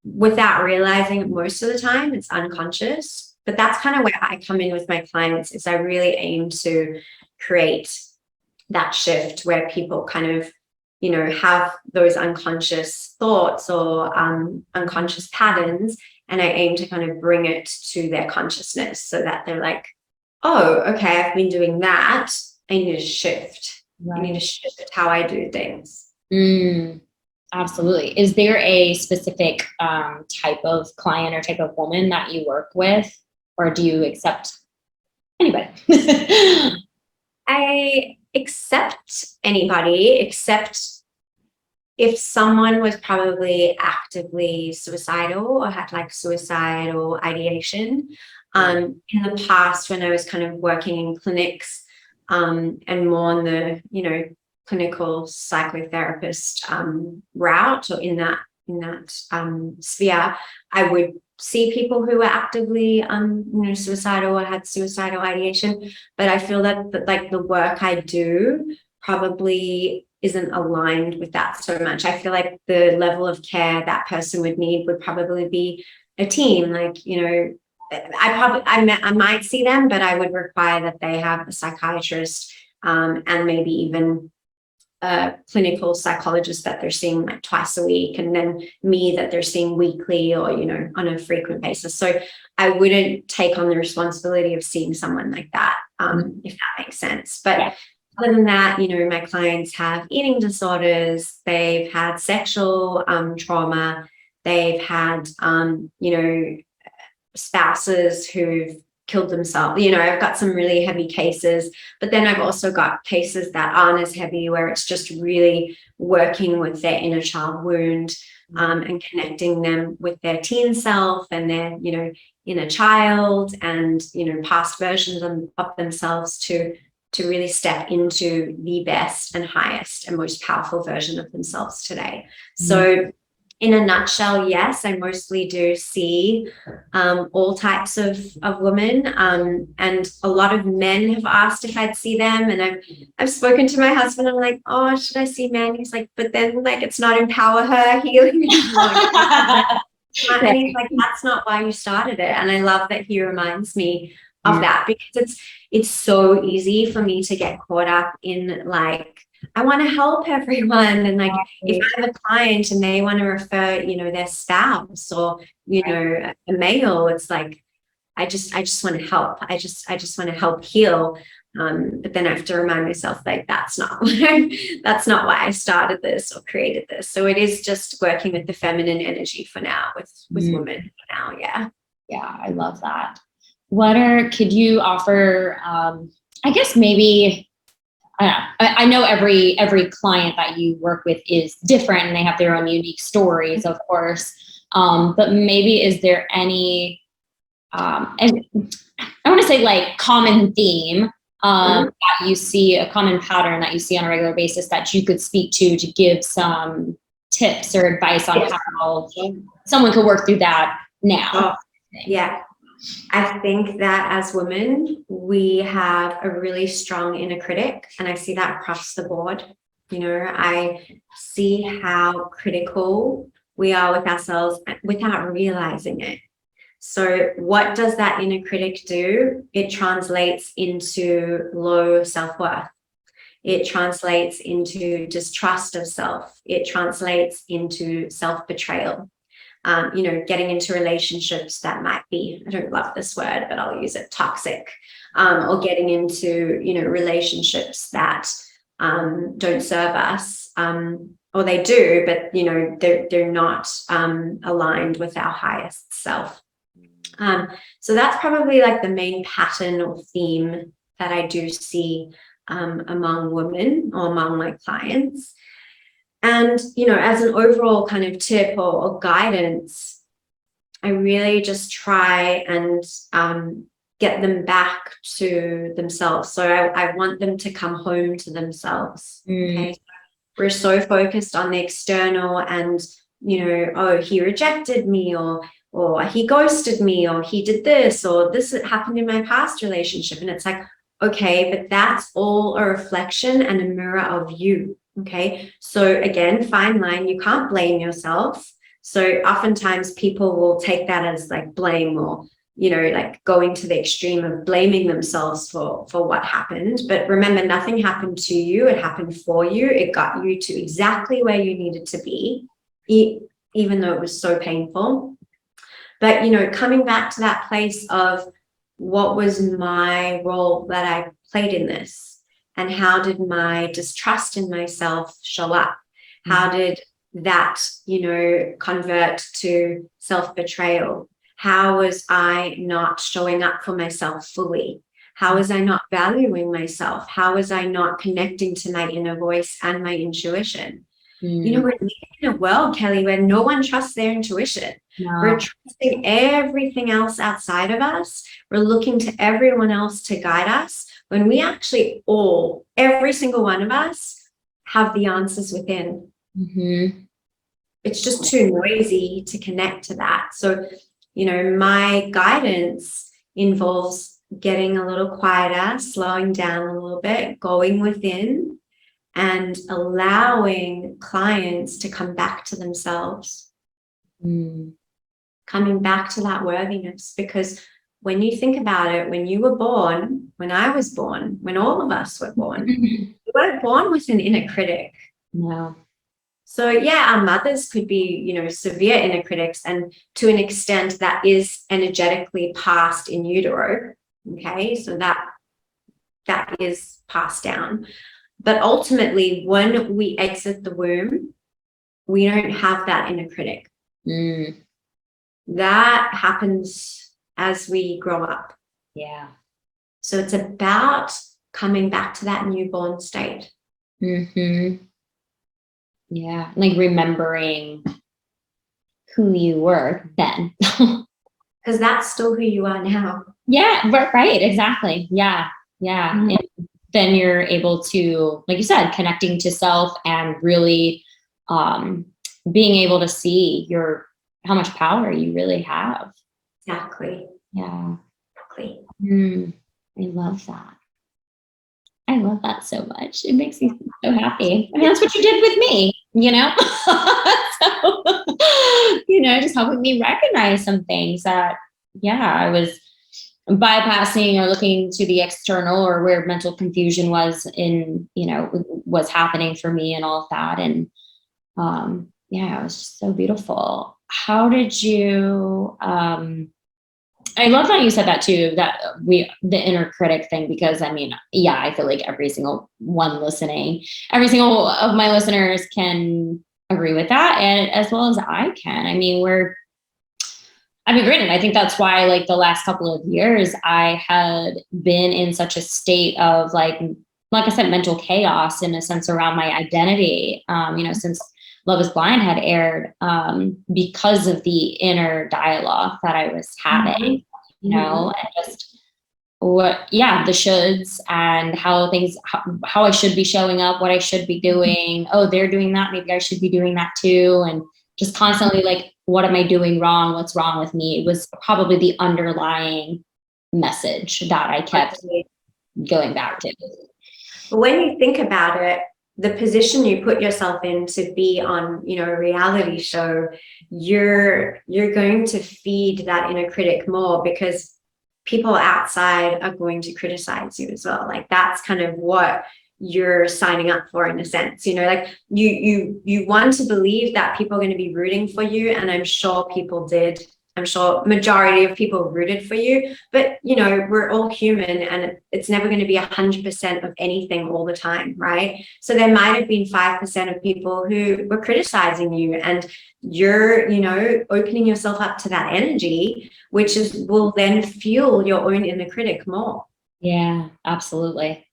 Without realizing it most of the time. It's unconscious, but that's kind of where I come in with my clients. Is I really aim to create that shift where people kind of have those unconscious thoughts or unconscious patterns, and I aim to kind of bring it to their consciousness so that they're like, oh, okay, I've been doing that, I need to shift. I need to shift how I do things. Absolutely. Is there a specific type of client or type of woman that you work with, or do you accept anybody? I accept anybody, except if someone was probably actively suicidal or had like suicidal ideation. In the past, when I was kind of working in clinics and more on the, clinical psychotherapist route, or in that sphere, I would see people who were actively suicidal or had suicidal ideation. But I feel that like the work I do probably isn't aligned with that so much. I feel like the level of care that person would need would probably be a team. Like, you know, I might see them, but I would require that they have a psychiatrist, and maybe even a clinical psychologist that they're seeing like twice a week, and then me that they're seeing weekly or, you know, on a frequent basis. So I wouldn't take on the responsibility of seeing someone like that, if that makes sense. But other than that, you know, my clients have eating disorders, they've had sexual trauma, they've had, you know, spouses who've killed themselves. You know, I've got some really heavy cases, but then I've also got cases that aren't as heavy, where it's just really working with their inner child wound, and connecting them with their teen self and their, you know, inner child, and, you know, past versions of themselves to really step into the best and highest and most powerful version of themselves today. So in a nutshell, yes, I mostly do see all types of women, and a lot of men have asked if I'd see them, and I've spoken to my husband. I'm like, oh, should I see men? He's like, but then like it's not empower her healing. And he's like, that's not why you started it. And I love that he reminds me of that, because it's so easy for me to get caught up in like, I want to help everyone. And like, if I have a client and they want to refer, you know, their spouse or, you know, a male, it's like, I just want to help. I just want to help heal. But then I have to remind myself, like, that's not why I started this or created this. So it is just working with the feminine energy for now, with women for now. Yeah. Yeah. I love that. Could you offer, I guess maybe, I know every client that you work with is different and they have their own unique stories, of course. But maybe is there any, and I want to say like common theme that you see, a common pattern that you see on a regular basis that you could speak to give some tips or advice on how someone could work through that now? Yeah. I think that as women, we have a really strong inner critic, and I see that across the board. You know, I see how critical we are with ourselves without realizing it. So what does that inner critic do? It translates into low self-worth. It translates into distrust of self. It translates into self-betrayal. You know, getting into relationships that might be, I don't love this word, but I'll use it, toxic, or getting into, you know, relationships that don't serve us, or they do, but, you know, they're not aligned with our highest self. So that's probably like the main pattern or theme that I do see among women or among my clients. And, you know, as an overall kind of tip or guidance, I really just try and get them back to themselves. So I want them to come home to themselves. Okay. We're so focused on the external and, you know, oh, he rejected me, or he ghosted me, or he did this, or this happened in my past relationship. And it's like, okay, but that's all a reflection and a mirror of you. Okay. So again, fine line, you can't blame yourself. So oftentimes people will take that as like blame, or, you know, like going to the extreme of blaming themselves for what happened. But remember, nothing happened to you. It happened for you. It got you to exactly where you needed to be, even though it was so painful. But, you know, coming back to that place of what was my role that I played in this? And how did my distrust in myself show up? How did that, you know, convert to self-betrayal? How was I not showing up for myself fully? How was I not valuing myself? How was I not connecting to my inner voice and my intuition? You know, we're living in a world, Kelly, where no one trusts their intuition. No. We're trusting everything else outside of us. We're looking to everyone else to guide us, when we actually every single one of us have the answers within. It's just too noisy to connect to that. So, you know, my guidance involves getting a little quieter, slowing down a little bit, going within, and allowing clients to come back to themselves, coming back to that worthiness. Because when you think about it, when you were born, when I was born, when all of us were born, we weren't born with an inner critic. No. So yeah, our mothers could be, severe inner critics, and to an extent that is energetically passed in utero. Okay, so that is passed down. But ultimately, when we exit the womb, we don't have that inner critic. That happens as we grow up. Yeah. So it's about coming back to that newborn state. Yeah, like remembering who you were then. Because that's still who you are now. Yeah, right, exactly. Yeah. And then you're able to, like you said, connecting to self and really being able to see how much power you really have. Exactly. Yeah. Exactly. I love that. I love that so much. It makes me so happy. I mean, that's what you did with me, So, just helping me recognize some things that, I was bypassing or looking to the external, or where mental confusion was was happening for me and all of that. And it was just so beautiful. How did you, I love that you said that too, that the inner critic thing, because I feel like every single one listening, every single of my listeners can agree with that. And as well as I can, granted, I think that's why like the last couple of years I had been in such a state of like I said, mental chaos in a sense around my identity, since Love is Blind had aired, because of the inner dialogue that I was having, and just the shoulds and how I should be showing up, what I should be doing. Oh, they're doing that. Maybe I should be doing that too. And just constantly like, what am I doing wrong? What's wrong with me? It was probably the underlying message that I kept going back to. But when you think about it, the position you put yourself in to be on, a reality show, you're going to feed that inner critic more, because people outside are going to criticize you as well. Like that's kind of what you're signing up for in a sense, like you want to believe that people are going to be rooting for you. And I'm sure people did. I'm sure majority of people rooted for you, but we're all human, and it's never going to be 100% of anything all the time, right? So there might have been 5% of people who were criticizing you, and you're, opening yourself up to that energy, which will then fuel your own inner critic more. Yeah, absolutely.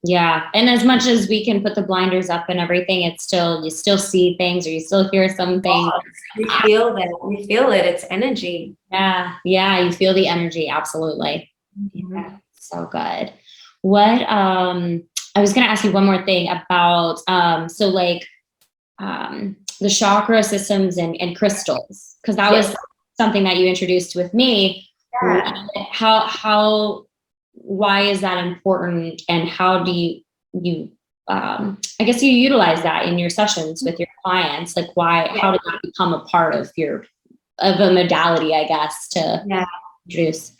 Yeah. And as much as we can put the blinders up and everything, you still see things, or you still hear some things. You feel that. You feel it. It's energy. Yeah. Yeah. You feel the energy. Absolutely. Yeah. So good. What, I was going to ask you one more thing about, the chakra systems and crystals, because that was something that you introduced with me. Yeah. Why is that important, and how do you I guess you utilize that in your sessions with your clients? Like how did that become a part of a modality, I guess, to introduce?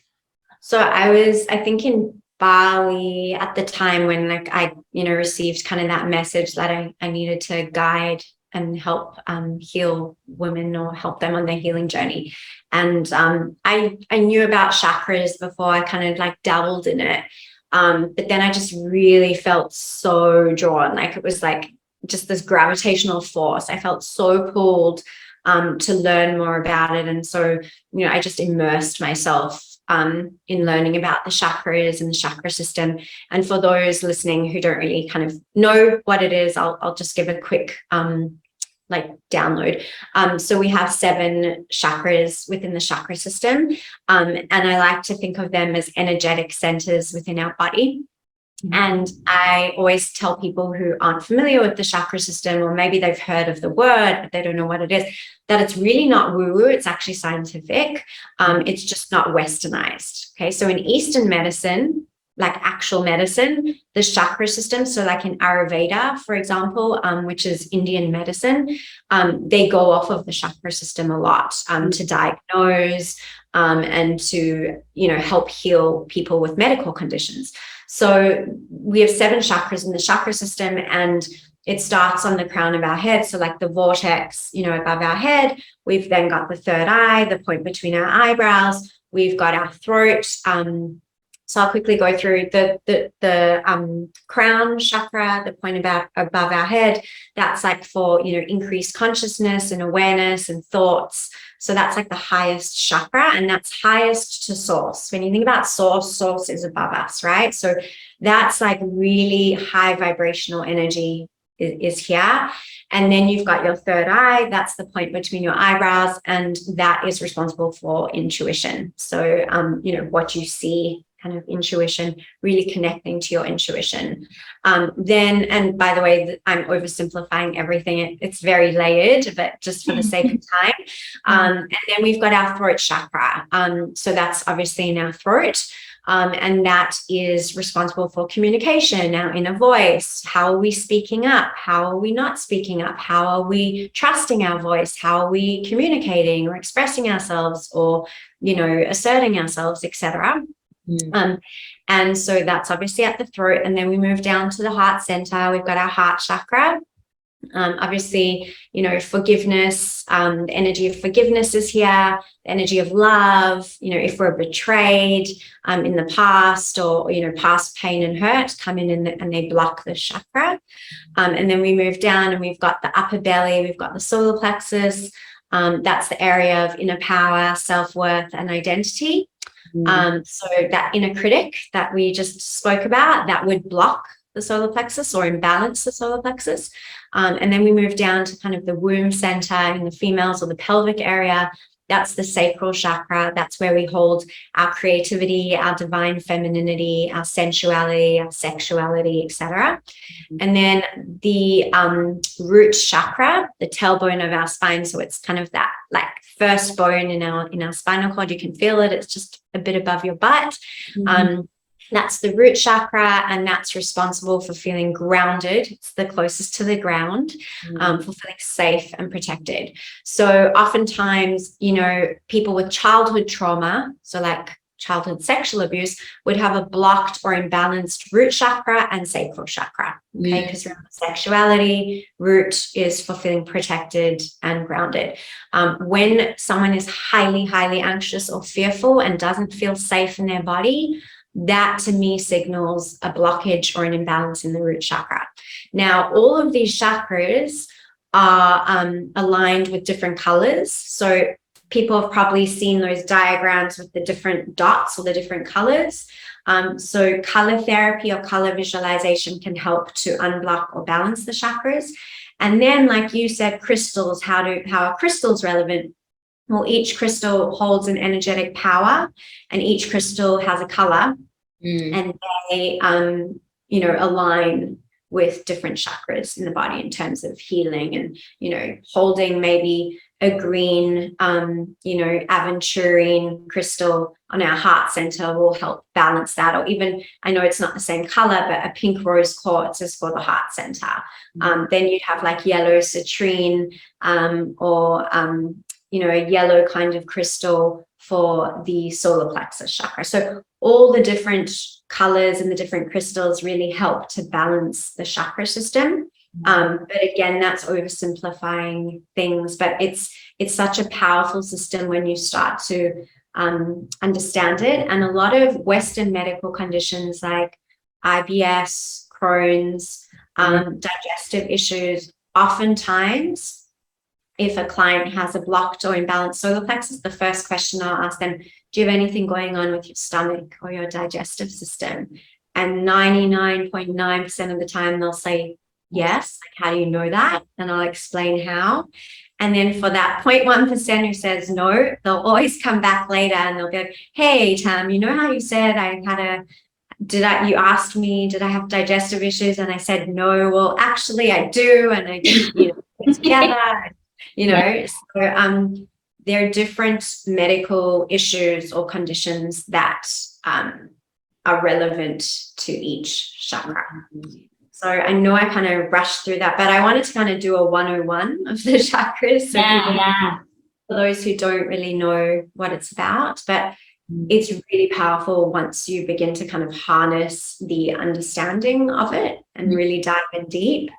So I think in Bali at the time when I received kind of that message that I needed to guide and help heal women, or help them on their healing journey. And I knew about chakras before. I kind of like dabbled in it. But then I just really felt so drawn. Like it was like just this gravitational force. I felt so pulled to learn more about it. And so, I just immersed myself in learning about the chakras and the chakra system. And for those listening who don't really kind of know what it is, I'll just give a quick download. So we have 7 chakras within the chakra system. And I like to think of them as energetic centers within our body. And I always tell people who aren't familiar with the chakra system, or maybe they've heard of the word, but they don't know what it is, that it's really not woo-woo. It's actually scientific. It's just not westernized. Okay. So in Eastern medicine, like actual medicine, the chakra system. So like in Ayurveda, for example, which is Indian medicine, they go off of the chakra system a lot to diagnose and to, help heal people with medical conditions. So we have 7 chakras in the chakra system, and it starts on the crown of our head. So like the vortex, above our head. We've then got the third eye, the point between our eyebrows. We've got our throat. So I'll quickly go through the crown chakra, the point above our head. That's like for, increased consciousness and awareness and thoughts. So that's like the highest chakra, and that's highest to source. When you think about source is above us, right? So that's like really high vibrational energy is here. And then you've got your third eye. That's the point between your eyebrows, and that is responsible for intuition. So, what you see, kind of intuition, really connecting to your intuition. Then, and by the way, I'm oversimplifying everything. It's very layered, but just for the sake of time. And then we've got our throat chakra. So that's obviously in our throat. And that is responsible for communication, our inner voice. How are we speaking up? How are we not speaking up? How are we trusting our voice? How are we communicating or expressing ourselves, or, asserting ourselves, etc. And so that's obviously at the throat. And then we move down to the heart center. We've got our heart chakra. Obviously, forgiveness, the energy of forgiveness is here, the energy of love, if we're betrayed in the past, or, past pain and hurt come in and they block the chakra. And then we move down and we've got the upper belly, we've got the solar plexus. That's the area of inner power, self-worth, and identity. So that inner critic that we just spoke about, that would block the solar plexus or imbalance the solar plexus. And then we move down to kind of the womb center in the females, or the pelvic area. That's the sacral chakra. That's where we hold our creativity, our divine femininity, our sensuality, our sexuality, etc. And then the root chakra, the tailbone of our spine. So it's kind of that like first bone in our spinal cord. You can feel it. It's just a bit above your butt. That's the root chakra, and that's responsible for feeling grounded. It's the closest to the ground, for feeling safe and protected. So oftentimes, people with childhood trauma, so like childhood sexual abuse, would have a blocked or imbalanced root chakra and sacral chakra. Okay, because sexuality, root is for feeling protected and grounded. When someone is highly, highly anxious or fearful and doesn't feel safe in their body, that to me signals a blockage or an imbalance in the root chakra. Now, all of these chakras are aligned with different colors. So people have probably seen those diagrams with the different dots or the different colors. So color therapy or color visualization can help to unblock or balance the chakras. And then, like you said, crystals, how are crystals relevant? Well, each crystal holds an energetic power, and each crystal has a color, and they, align with different chakras in the body in terms of healing. And, holding maybe a green, aventurine crystal on our heart center will help balance that. Or even, I know it's not the same color, but a pink rose quartz is for the heart center. Then you'd have like yellow citrine, or a yellow kind of crystal for the solar plexus chakra. So all the different colors and the different crystals really help to balance the chakra system. But again, that's oversimplifying things, but it's such a powerful system when you start to understand it. And a lot of Western medical conditions like IBS, Crohn's, digestive issues, oftentimes, if a client has a blocked or imbalanced solar plexus, the first question I'll ask them, do you have anything going on with your stomach or your digestive system? And 99.9% of the time they'll say, yes. Like, how do you know that? And I'll explain how. And then for that 0.1% who says no, they'll always come back later and they'll go, hey, Tam, you know how you said you asked me, did I have digestive issues? And I said, no, well, actually I do. And I didn't, put it together. So there are different medical issues or conditions that are are relevant to each chakra. So I know I kind of rushed through that, but I wanted to kind of do a 101 of the chakras. So for those who don't really know what it's about, but it's really powerful once you begin to kind of harness the understanding of it and really dive in deep.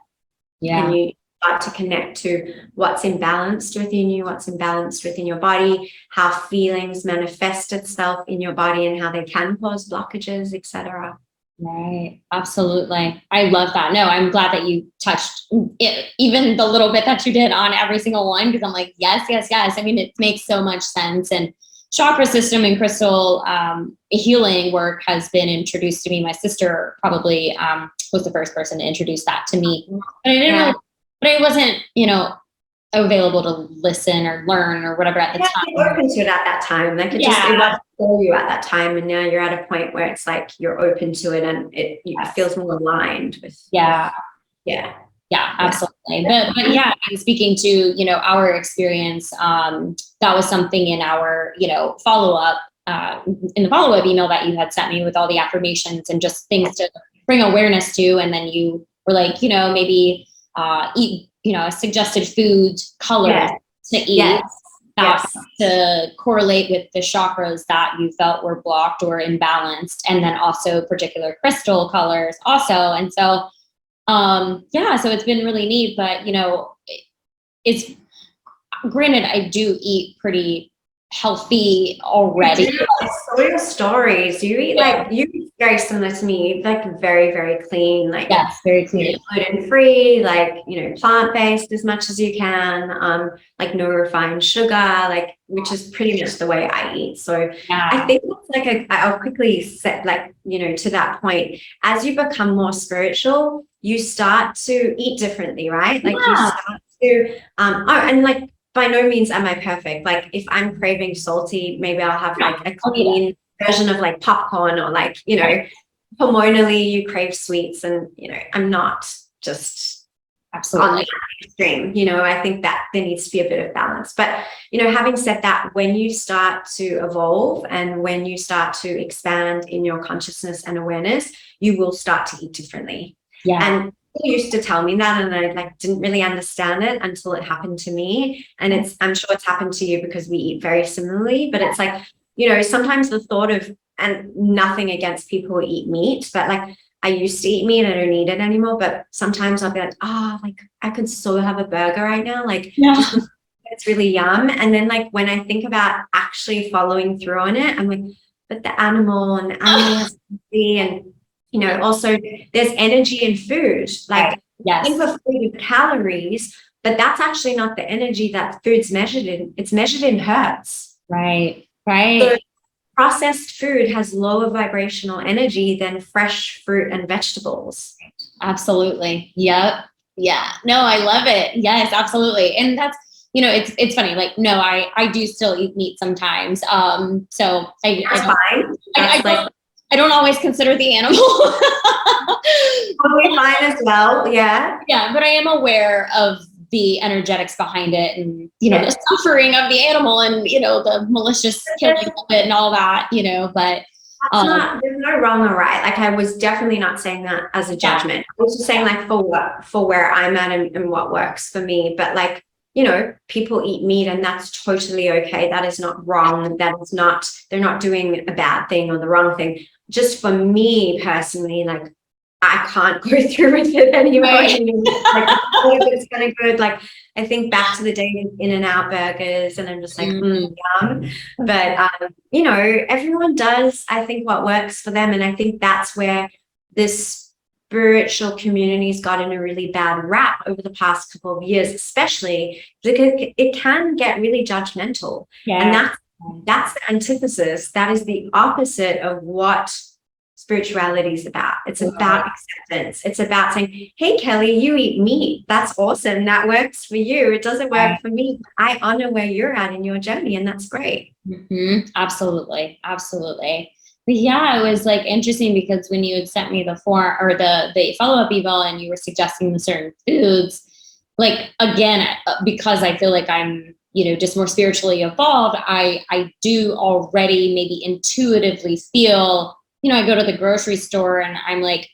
And you start to connect to what's imbalanced within you, what's imbalanced within your body, how feelings manifest itself in your body and how they can cause blockages, etc. Right. Absolutely. I love that. No, I'm glad that you touched it, even the little bit that you did on every single one, because I'm like, yes. I mean, it makes so much sense. And chakra system and crystal healing work has been introduced to me. My sister probably was the first person to introduce that to me. But I didn't really, but I wasn't, available to listen or learn or whatever at the time. You open to it at that time. Like it wasn't for you at that time. And now you're at a point where it's like you're open to it and it feels more aligned with. Yeah, absolutely. But I'm speaking to, our experience. That was something in our, follow-up, in the follow-up email that you had sent me with all the affirmations and just things to bring awareness to. And then you were like, maybe eat, suggested food colors to eat to correlate with the chakras that you felt were blocked or imbalanced. And then also particular crystal colors also. And so, so it's been really neat, but it's granted, I do eat pretty healthy already. So your stories, you eat very similar to me, like very, very clean, like very clean, gluten-free, like plant-based as much as you can, like no refined sugar, like which is pretty much the way I eat. So I think it's like I'll quickly set to that point. As you become more spiritual, you start to eat differently, right? Like you start to and like by no means am I perfect. Like if I'm craving salty, maybe I'll have like a clean version of like popcorn or like, hormonally you crave sweets and, I'm not just on the extreme, I think that there needs to be a bit of balance. But, having said that, when you start to evolve and when you start to expand in your consciousness and awareness, you will start to eat differently. And people used to tell me that and I didn't really understand it until it happened to me. And I'm sure it's happened to you because we eat very similarly, but it's like, sometimes the thought of, and nothing against people who eat meat, but like I used to eat meat, I don't eat it anymore, but sometimes I'll be like, I could so have a burger right now. Like it's really yum. And then like when I think about actually following through on it, I'm like, but the animal has to be, and also there's energy in food. Like think of food in calories, but that's actually not the energy that food's measured in. It's measured in hertz. Right. So processed food has lower vibrational energy than fresh fruit and vegetables. Absolutely. Yep. Yeah. No, I love it. Yes, absolutely. And that's, it's funny. Like, no, I do still eat meat sometimes. So I don't always consider the animal. Probably fine as well. Yeah. Yeah. But I am aware of the energetics behind it and, the suffering of the animal and, the malicious killing of it and all that, but there's no wrong or right. Like I was definitely not saying that as a judgment. I was just saying like for where I'm at and what works for me. But like, people eat meat and that's totally okay. That is not wrong. That is not, they're not doing a bad thing or the wrong thing. Just for me personally, like I can't go through with it anymore. Like it's kind of good. Like I think back to the day of In-N-Out burgers and I'm just like, yum. But, everyone does, I think, what works for them. And I think that's where this spiritual community's gotten a really bad rap over the past couple of years, especially because it can get really judgmental. And that's the antithesis. That is the opposite of what spirituality is about. It's about acceptance. It's about saying, hey, Kelly, you eat meat. That's awesome. That works for you. It doesn't work for me. I honor where you're at in your journey, and that's great. Absolutely. Absolutely. But it was like interesting because when you had sent me the form or the follow-up email and you were suggesting the certain foods, like, again, because I feel like I'm, just more spiritually evolved, I do already maybe intuitively feel I go to the grocery store and I'm like,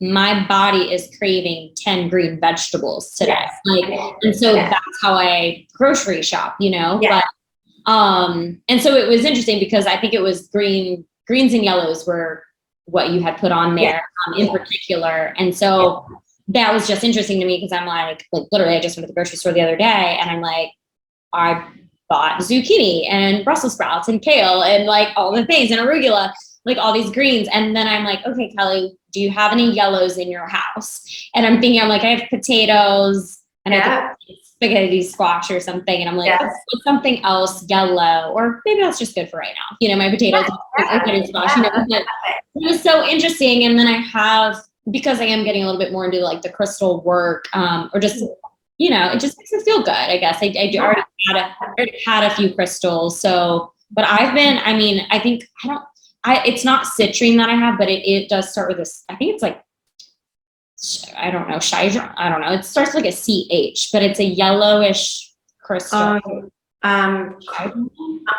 my body is craving 10 green vegetables today. Yes. Like, and so that's how I grocery shop, but, and so it was interesting because I think it was greens and yellows were what you had put on there in particular. And so that was just interesting to me because I'm like literally I just went to the grocery store the other day and I'm like, I bought zucchini and Brussels sprouts and kale and like all the things and arugula, like all these greens. And then I'm like, okay, Kelly, do you have any yellows in your house? And I'm thinking, I'm like, I have potatoes and I have spaghetti squash or something. And I'm like, let's put something else yellow, or maybe that's just good for right now. My potatoes and squash, but it was so interesting. And then I have, because I am getting a little bit more into like the crystal work, or just, it just makes me feel good. I guess I already had a few crystals. So, but I think it's not citrine that I have, but it does start with this. I think it's like, I don't know, I don't know. It starts like a CH, but it's a yellowish crystal.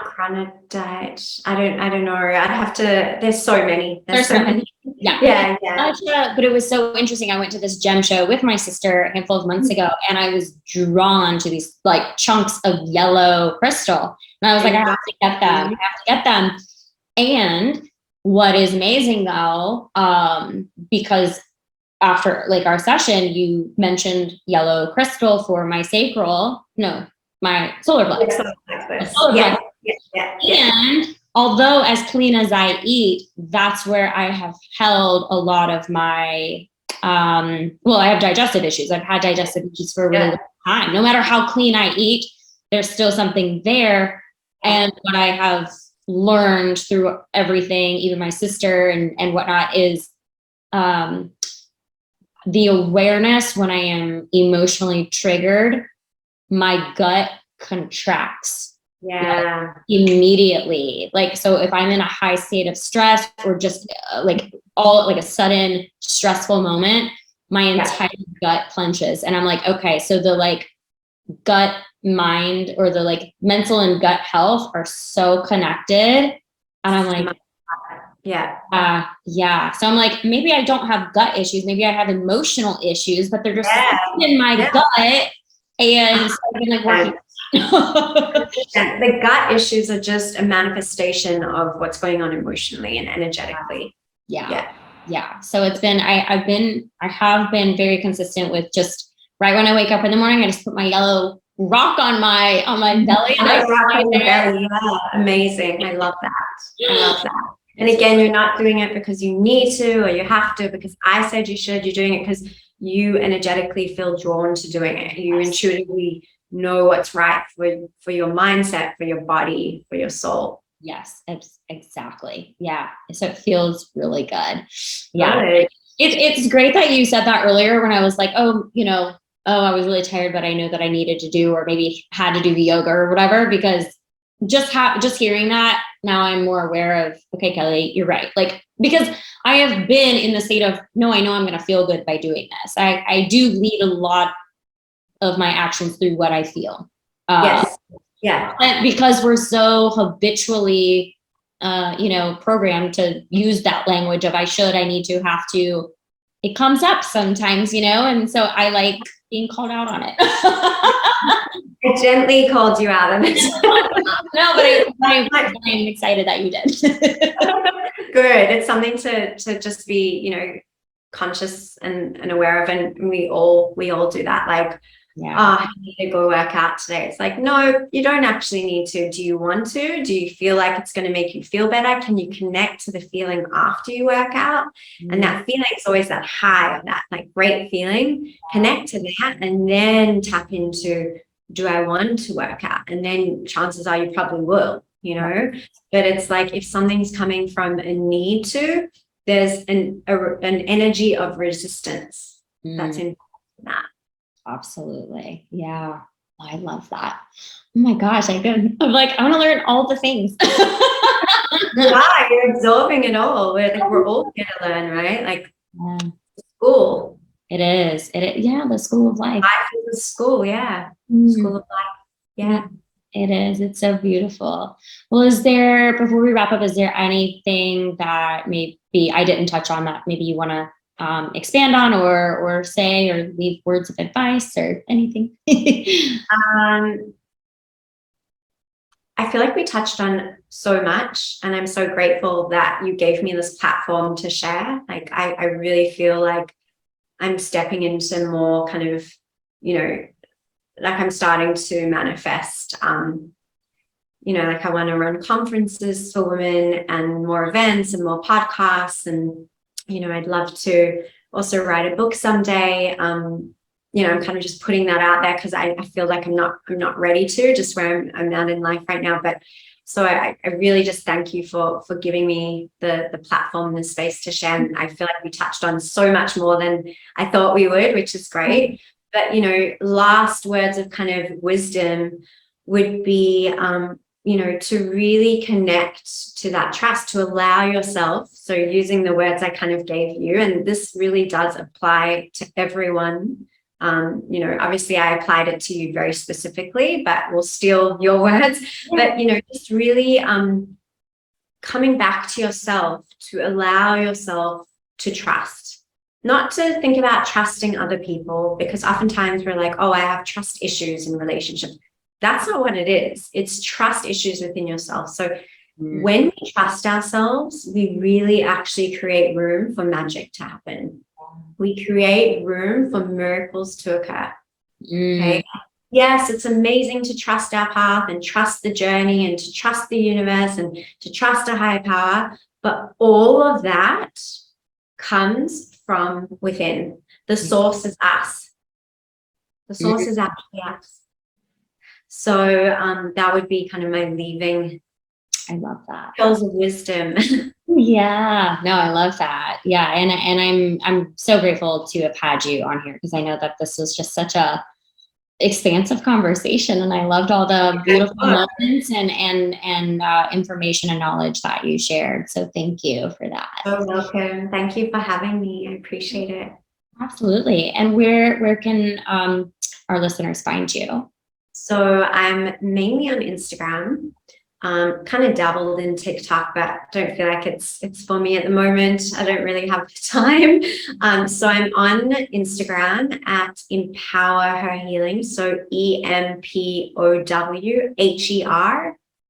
Chronodite. I don't know. I'd have to. There's so many. There's so many. Yeah. But it was so interesting. I went to this gem show with my sister a handful of months ago, and I was drawn to these like chunks of yellow crystal, and I was like, I have to get them. I have to get them. And what is amazing though, because after like our session, you mentioned yellow crystal for my my solar plexus. And although as clean as I eat, that's where I have held a lot of my, I have digestive issues. I've had digestive issues for a really long time. No matter how clean I eat, there's still something there. And what I have learned through everything, even my sister and whatnot, is the awareness when I am emotionally triggered, my gut contracts immediately. Like, so if I'm in a high state of stress or just like a sudden stressful moment, my entire gut clenches. And I'm like, okay, so the like gut mind or the like mental and gut health are so connected. And I'm like, so I'm like, maybe I don't have gut issues. Maybe I have emotional issues, but they're just in my gut. And so I've been like working. The gut issues are just a manifestation of what's going on emotionally and energetically. So it's been, I have been very consistent with just right when I wake up in the morning, I just put my yellow rock on my belly. Amazing. I love that. And again, you're not doing it because you need to or you have to, because I said you should. You're doing it because you energetically feel drawn to doing it. You intuitively know what's right for your mindset, for your body, for your soul. Yes, exactly. Yeah. So it feels really good. Yeah. It's great that you said that earlier when I was like, I was really tired, but I know that I needed to do, or maybe had to do the yoga or whatever, because just hearing that, now I'm more aware of, okay, Kelly, you're right. Like, because I have been in the state of, no, I know I'm going to feel good by doing this. I do lead a lot of my actions through what I feel. And because we're so habitually, programmed to use that language of I should, I need to, have to, it comes up sometimes, and so I like being called out on it. I gently called you out on it. No, but I'm excited that you did. Good. It's something to just be, conscious and aware of, and we all do that. Like, I need to go work out today. It's like, no, you don't actually need to. Do you want to? Do you feel like it's going to make you feel better? Can you connect to the feeling after you work out? And that feeling is always that high of that like great feeling. Connect to that and then tap into, do I want to work out? And then chances are you probably will, but it's like, if something's coming from a need to, there's an energy of resistance that's in that. Absolutely. Yeah. I love that. Oh my gosh. I'm like, I want to learn all the things. You're absorbing it all. We're all here to learn, right? Like school. It is. The school of life. Life is a school. School of life. It is. It's so beautiful. Well, before we wrap up, is there anything that maybe I didn't touch on that maybe you want to expand on or say or leave words of advice or anything? I feel like we touched on so much, and I'm so grateful that you gave me this platform to share. Like, I really feel like I'm stepping into more kind of, like I'm starting to manifest, like I want to run conferences for women and more events and more podcasts. And, I'd love to also write a book someday. I'm kind of just putting that out there because I feel like I'm not ready to, just where I'm at in life right now. But so I really just thank you for giving me the platform and the space to share. And I feel like we touched on so much more than I thought we would, which is great. But, last words of kind of wisdom would be, to really connect to that trust, to allow yourself. So using the words I kind of gave you, and this really does apply to everyone. Obviously I applied it to you very specifically, but we'll steal your words. But, just really coming back to yourself, to allow yourself to trust, not to think about trusting other people, because oftentimes we're like, oh, I have trust issues in relationships. That's not what it is. It's trust issues within yourself. So when we trust ourselves, we really actually create room for magic to happen. We create room for miracles to occur. Okay. Yes, it's amazing to trust our path and trust the journey and to trust the universe and to trust a higher power. But all of that comes from within. The source is us. The source is actually us. So that would be kind of my leaving. I love that. Pearls of wisdom. Yeah, no, I love that. Yeah. And I'm so grateful to have had you on here, because I know that this was just such a expansive conversation, and I loved all the beautiful moments and information and knowledge that you shared. So thank you for that. You're welcome. Thank you for having me. I appreciate it. Absolutely. And where can our listeners find you? So I'm mainly on Instagram. Kind of dabbled in TikTok, but don't feel like it's for me at the moment. I don't really have the time. So I'm on Instagram at Empower Her Healing. So EMPOWHER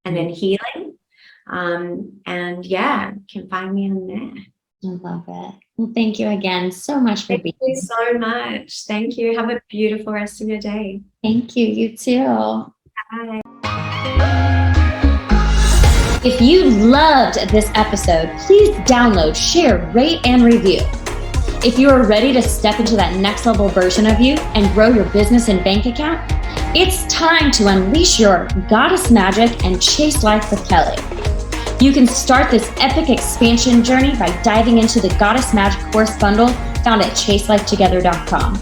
and then healing. And yeah, you can find me on there. I love it. Well, thank you again so much for being here. Thank you so much. Thank you. Have a beautiful rest of your day. Thank you. You too. Bye. If you loved this episode, please download, share, rate, and review. If you are ready to step into that next level version of you and grow your business and bank account, it's time to unleash your goddess magic and chase life with Kelly. You can start this epic expansion journey by diving into the Goddess Magic course bundle found at chaselifetogether.com.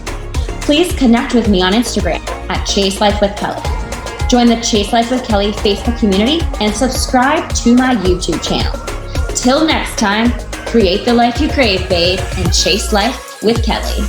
Please connect with me on Instagram at chaselifewithkelly. Join the Chase Life with Kelly Facebook community and subscribe to my YouTube channel. Till next time, create the life you crave, babe, and chase life with Kelly.